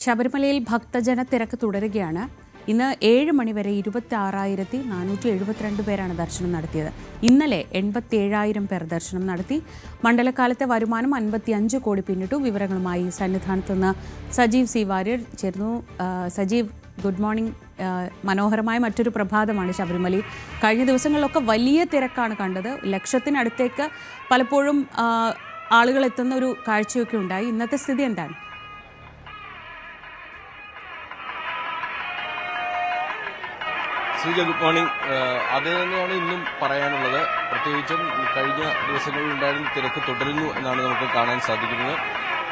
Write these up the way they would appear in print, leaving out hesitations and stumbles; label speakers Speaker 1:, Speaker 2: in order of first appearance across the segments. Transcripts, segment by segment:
Speaker 1: ശബരിമലയിൽ ഭക്തജന തിരക്ക് തുടരുകയാണ്. ഇന്ന് 7 മണിവരെ 26,472 പേരാണ് ദർശനം നടത്തിയത്. ഇന്നലെ 87,000 പേർ ദർശനം നടത്തി. മണ്ഡലകാലത്തെ വരുമാനം 55 കോടി പിന്നിട്ടു. വിവരങ്ങളുമായി സന്നിധാനത്ത് നിന്ന് സജീവ് സി വാര്യർ ചേർന്നു. Sajeev, good morning. മനോഹരമായ മറ്റൊരു പ്രഭാതമാണ് ശബരിമലയിൽ. കഴിഞ്ഞ ദിവസങ്ങളിലൊക്കെ വലിയ തിരക്കാണ് കണ്ടത്. ലക്ഷത്തിനടുത്തേക്ക് പലപ്പോഴും ആളുകൾ എത്തുന്ന ഒരു കാഴ്ചയൊക്കെ ഉണ്ടായി. ഇന്നത്തെ സ്ഥിതി എന്താണ്?
Speaker 2: Sreeja, good morning. അത് തന്നെയാണ് ഇന്നും പറയാനുള്ളത്. പ്രത്യേകിച്ചും കഴിഞ്ഞ ദിവസങ്ങളിൽ ഉണ്ടായിരുന്ന തിരക്ക് തുടരുന്നു എന്നാണ് നമുക്ക് കാണാൻ സാധിക്കുന്നത്.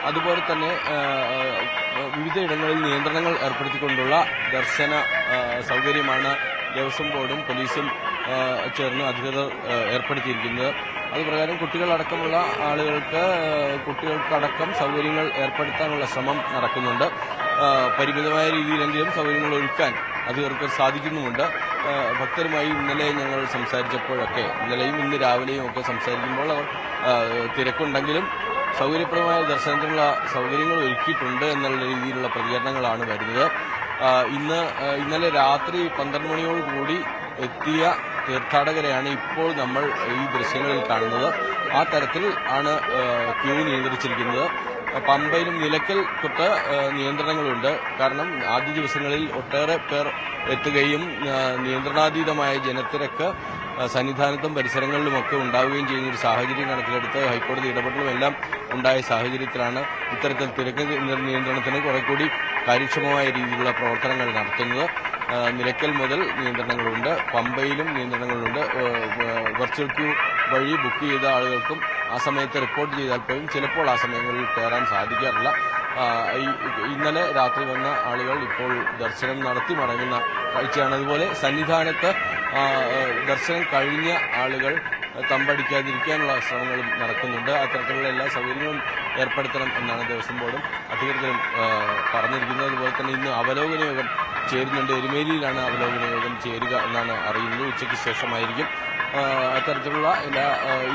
Speaker 2: അതുപോലെ തന്നെ വിവിധ ഇടങ്ങളിൽ നിയന്ത്രണങ്ങൾ ഏർപ്പെടുത്തിക്കൊണ്ടുള്ള ദർശന സൗകര്യമാണ് ദേവസ്വം ബോർഡും പോലീസും ചേർന്ന് അധികൃതർ ഏർപ്പെടുത്തിയിരിക്കുന്നത്. അതുപ്രകാരം കുട്ടികളടക്കമുള്ള ആളുകൾക്ക് കുട്ടികൾക്കടക്കം സൗകര്യങ്ങൾ ഏർപ്പെടുത്താനുള്ള ശ്രമം നടക്കുന്നുണ്ട്. പരിമിതമായ രീതിയിലെങ്കിലും സൗകര്യങ്ങൾ ഒരുക്കാൻ അധികൃതർക്ക് സാധിക്കുന്നുമുണ്ട്. ഭക്തരുമായി ഇന്നലെ ഞങ്ങൾ സംസാരിച്ചപ്പോഴൊക്കെ, ഇന്നലെയും ഇന്ന് രാവിലെയും ഒക്കെ സംസാരിക്കുമ്പോൾ അവർ തിരക്കുണ്ടെങ്കിലും സൗകര്യപ്രദമായ ദർശനത്തിനുള്ള സൗകര്യങ്ങൾ ഒരുക്കിയിട്ടുണ്ട് എന്നുള്ള രീതിയിലുള്ള പ്രതികരണങ്ങളാണ് വരുന്നത്. ഇന്നലെ രാത്രി 12 മണിയോടുകൂടി എത്തിയ തീർത്ഥാടകരെയാണ് ഇപ്പോൾ നമ്മൾ ഈ ദൃശ്യങ്ങളിൽ കാണുന്നത്. ആ തരത്തിൽ ആണ് ക്യൂ നിയന്ത്രിച്ചിരിക്കുന്നത്. പമ്പയിലും നിലയ്ക്കൽ തൊട്ട് നിയന്ത്രണങ്ങളുണ്ട്. കാരണം ആദ്യ ദിവസങ്ങളിൽ ഒട്ടേറെ പേർ എത്തുകയും നിയന്ത്രണാതീതമായ ജനത്തിരക്ക് സന്നിധാനത്തും പരിസരങ്ങളിലുമൊക്കെ ഉണ്ടാവുകയും ചെയ്യുന്ന ഒരു സാഹചര്യം കണക്കിലെടുത്ത് ഹൈക്കോടതി ഇടപെടലും എല്ലാം ഉണ്ടായ സാഹചര്യത്തിലാണ് ഇത്തരത്തിൽ തിരക്ക് നിയന്ത്രണത്തിന് കുറെ കൂടി കാര്യക്ഷമമായ രീതിയിലുള്ള പ്രവർത്തനങ്ങൾ നടത്തുന്നത്. നിലയ്ക്കൽ മുതൽ നിയന്ത്രണങ്ങളുണ്ട്, പമ്പയിലും നിയന്ത്രണങ്ങളുണ്ട്. വെർച്വൽ ക്യൂ വഴി ബുക്ക് ചെയ്ത ആളുകൾക്കും ആ സമയത്ത് റിപ്പോർട്ട് ചെയ്താൽ പോലും ചിലപ്പോൾ ആ സമയങ്ങളിൽ കയറാൻ സാധിക്കാറില്ല. ഇന്നലെ രാത്രി വന്ന ആളുകൾ ഇപ്പോൾ ദർശനം നടത്തി മടങ്ങുന്ന കാഴ്ചയാണ്. അതുപോലെ സന്നിധാനത്ത് ദർശനം കഴിഞ്ഞ ആളുകൾ തമ്പടിക്കാതിരിക്കാനുള്ള ശ്രമങ്ങളും നടക്കുന്നുണ്ട്. അത്തരത്തിലുള്ള എല്ലാ സൗകര്യങ്ങളും ഏർപ്പെടുത്തണം എന്നാണ് ദേവസ്വം ബോർഡും അധികൃതരും പറഞ്ഞിരിക്കുന്നത്. അതുപോലെ തന്നെ ഇന്ന് അവലോകന യോഗം ചേരുന്നുണ്ട്. എരുമേലിയിലാണ് അവലോകന യോഗം ചേരുക എന്നാണ് അറിയുന്നത്. ഉച്ചയ്ക്ക് ശേഷമായിരിക്കും. അത്തരത്തിലുള്ള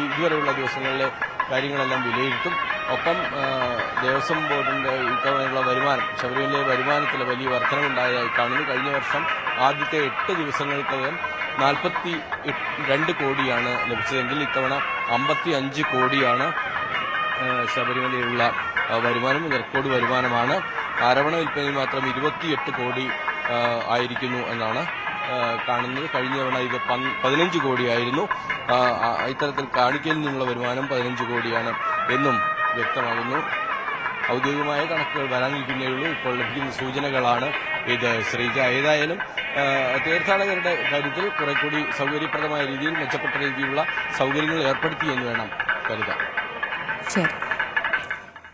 Speaker 2: ഇതുവരെയുള്ള ദിവസങ്ങളിലെ കാര്യങ്ങളെല്ലാം വിലയിരുത്തും. ഒപ്പം ദേവസ്വം ബോർഡിന്റെ ഇത്തവണയുള്ള വരുമാനം, ശബരിമലയിലെ വരുമാനത്തിൽ വലിയ വർധനവുണ്ടായതായി കാണുന്നു. കഴിഞ്ഞ വർഷം ആദ്യത്തെ 8 ദിവസങ്ങൾക്കകം 42 കോടിയാണ് ലഭിച്ചതെങ്കിൽ ഇത്തവണ 55 കോടിയാണ് ശബരിമലയിലുള്ള വരുമാനം. റെക്കോർഡ് വരുമാനമാണ്. ആരവണ വിൽപ്പനയിൽ മാത്രം 28 കോടി ആയിരിക്കുന്നു എന്നാണ് കാണുന്നത്. കഴിഞ്ഞ തവണ ഇത് 15 കോടിയായിരുന്നു. ഇത്തരത്തിൽ കാണിക്കയിൽ നിന്നുള്ള വരുമാനം 15 കോടിയാണ് എന്നും വ്യക്തമാകുന്നു. ഔദ്യോഗികമായ കണക്കുകൾ വരാനിരിക്കുന്നേയുള്ളൂ. ഇപ്പോൾ ലഭിക്കുന്ന സൂചനകളാണ് ഇത്. ശ്രീജ, ഏതായാലും തീർത്ഥാടകരുടെ കാര്യത്തിൽ കുറെ കൂടി സൗകര്യപ്രദമായ രീതിയിൽ മെച്ചപ്പെട്ട രീതിയിലുള്ള സൗകര്യങ്ങൾ ഏർപ്പെടുത്തി എന്ന് വേണം കരുതാൻ.
Speaker 1: ശരി.